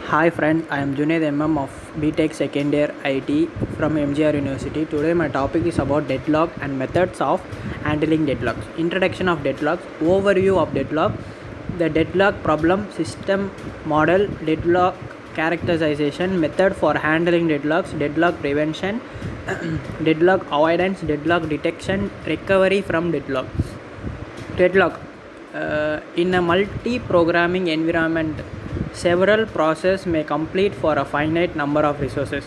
Hi friends, I am Junaid of BTech second year IT from M.G.R University. Today my topic is about deadlock and methods of handling deadlocks. Introduction of deadlocks, overview of deadlock, the deadlock problem, system model, deadlock characterization, method for handling deadlocks, deadlock prevention, deadlock avoidance, deadlock detection, recovery from deadlock. Deadlock. In a multi-programming environment, several processes may complete for a finite number of resources.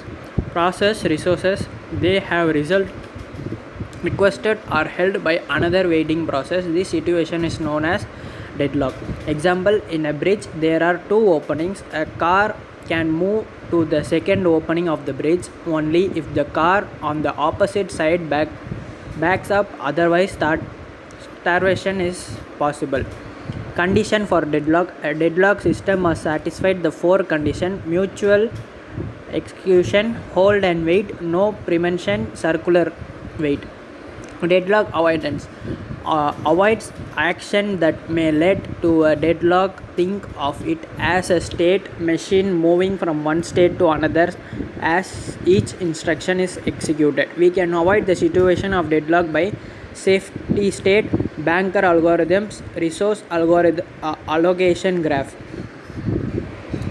Process resources they have result requested are held by another waiting process. This situation is known as deadlock. Example, in a bridge there are two openings. A car can move to the second opening of the bridge only if the car on the opposite side backs up, otherwise starvation is possible. Condition for deadlock. A deadlock system must satisfy the four conditions: mutual execution, hold and wait, no prevention, circular wait. Deadlock avoidance avoids action that may lead to a deadlock. Think of it as a state machine moving from one state to another as each instruction is executed. We can avoid the situation of deadlock by safety state, banker algorithms, resource allocation graph.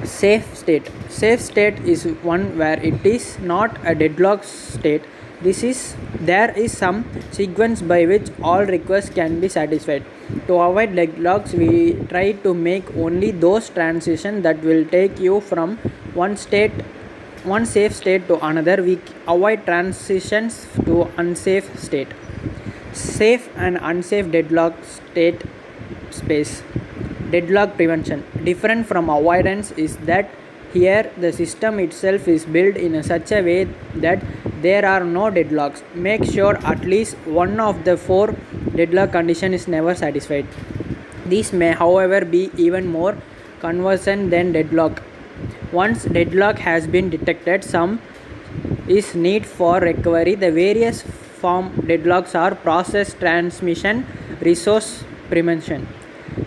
Safe state. Safe state is one where it is not a deadlock state. There is some sequence by which all requests can be satisfied. To avoid deadlocks, we try to make only those transitions that will take you from one safe state to another. We avoid transitions to unsafe state. Safe and unsafe deadlock state space. Deadlock prevention. Different from avoidance is that here the system itself is built in such a way that there are no deadlocks. Make sure at least one of the four deadlock condition is never satisfied. These may however be even more conversant than deadlock. Once deadlock has been detected, some is need for recovery. The various form deadlocks are process transmission, resource prevention.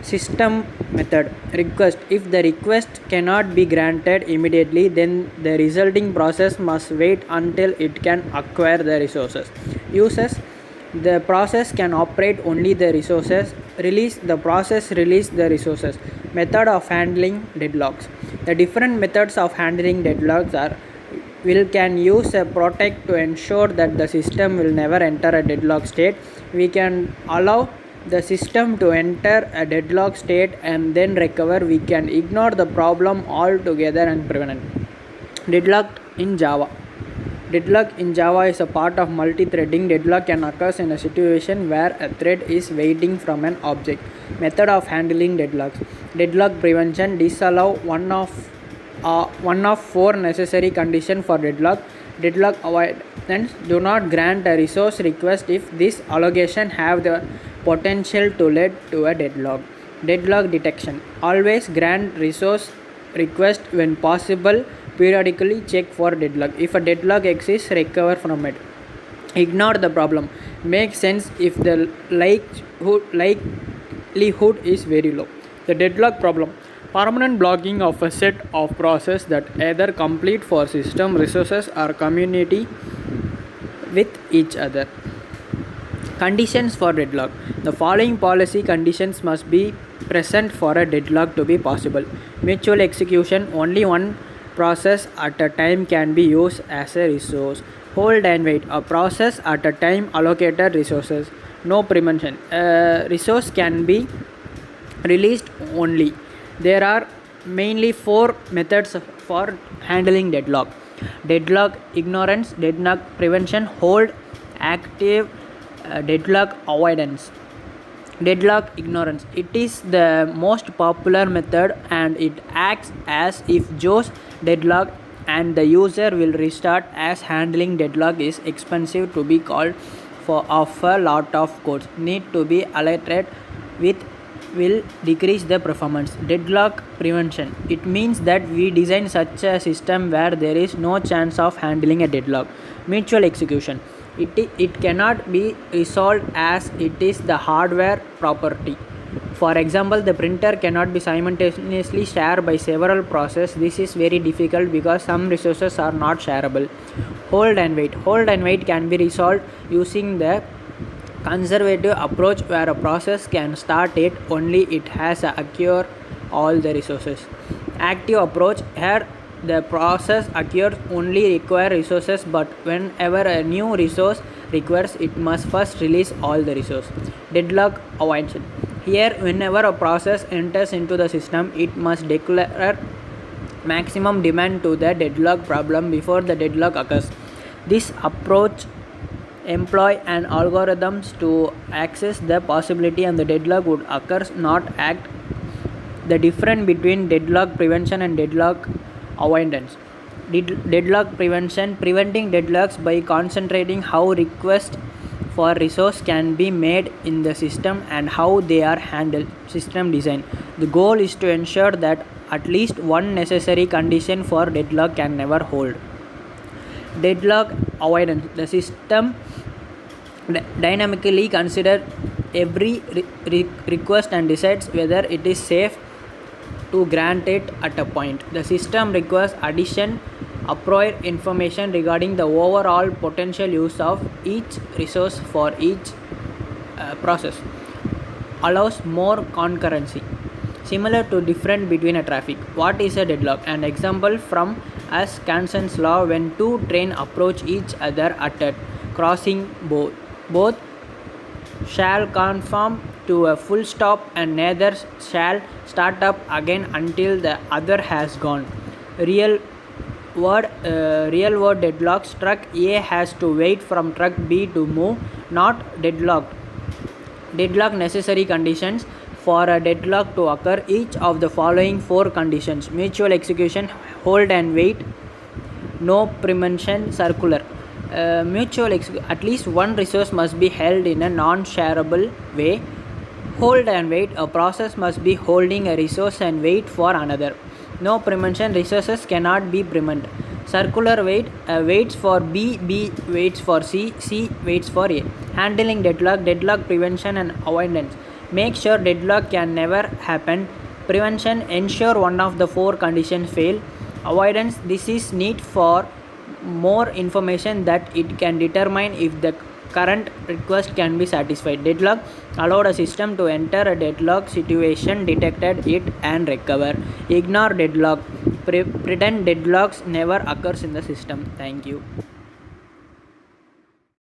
System method. Request. If the request cannot be granted immediately, then the resulting process must wait until it can acquire the resources. Uses. The process can operate only the resources. Release. The process release the resources. Method of handling deadlocks. The different methods of handling deadlocks are: we can use a protect to ensure that the system will never enter a deadlock state. We can allow the system to enter a deadlock state and then recover. We can ignore the problem altogether and prevent it. Deadlock in Java. Deadlock in Java is a part of multi-threading. Deadlock can occur in a situation where a thread is waiting from an object. Method of handling deadlocks. Deadlock prevention. Disallow one of four necessary conditions for deadlock. Deadlock avoidance. Do not grant a resource request if this allocation have the potential to lead to a deadlock. Deadlock detection. Always grant resource request when possible. Periodically check for deadlock. If a deadlock exists, recover from it. Ignore the problem. Make sense if the likelihood is very low. The deadlock problem. Permanent blocking of a set of processes that either complete for system resources or community with each other. Conditions for deadlock. The following policy conditions must be present for a deadlock to be possible. Mutual execution. Only one process at a time can be used as a resource. Hold and wait. A process at a time allocated resources. No prevention. A resource can be released only. There are mainly four methods for handling deadlock: deadlock ignorance, deadlock prevention, hold, active deadlock avoidance. Deadlock ignorance. It is the most popular method and it acts as if Joe's deadlock and the user will restart, as handling deadlock is expensive to be called for of a lot of codes need to be alerted with will decrease the performance. Deadlock prevention. It means that we design such a system where there is no chance of handling a deadlock. Mutual execution. It cannot be resolved as it is the hardware property. For example, the printer cannot be simultaneously shared by several processes. This is very difficult because some resources are not shareable. Hold and wait. Hold and wait can be resolved using the conservative approach, where a process can start it only it has acquired all the resources. Active approach, here the process acquires only require resources, but whenever a new resource requires, it must first release all the resources. Deadlock avoidance, here whenever a process enters into the system, it must declare maximum demand to the deadlock problem before the deadlock occurs. This approach employ an algorithms to access the possibility and the deadlock would occur, not act. The difference between deadlock prevention and deadlock avoidance. Deadlock prevention, preventing deadlocks by concentrating how requests for resource can be made in the system and how they are handled. System design, the goal is to ensure that at least one necessary condition for deadlock can never hold. Deadlock avoidance, the system dynamically considers every request and decides whether it is safe to grant it at a point. The system requires addition appropriate information regarding the overall potential use of each resource for each process. Allows more concurrency. Similar to difference between a traffic. What is a deadlock? An example from as Kansas law, when two trains approach each other at a crossing, both shall conform to a full stop and neither shall start up again until the other has gone. Real world deadlocks, truck A has to wait from truck B to move, not deadlocked. Deadlock necessary conditions. For a deadlock to occur, each of the following four conditions: mutual execution, hold and wait, no preemption, circular. At least one resource must be held in a non-shareable way. Hold and wait, a process must be holding a resource and wait for another. No preemption, resources cannot be preempted. Circular wait, waits for B, B waits for C, C waits for A. Handling deadlock, deadlock prevention and avoidance. Make sure deadlock can never happen. Prevention, ensure one of the four conditions fail. Avoidance, this is need for more information that it can determine if the current request can be satisfied. Deadlock, allowed a system to enter a deadlock situation, detected it and recover. Ignore deadlock, pretend deadlocks never occurs in the system. Thank you.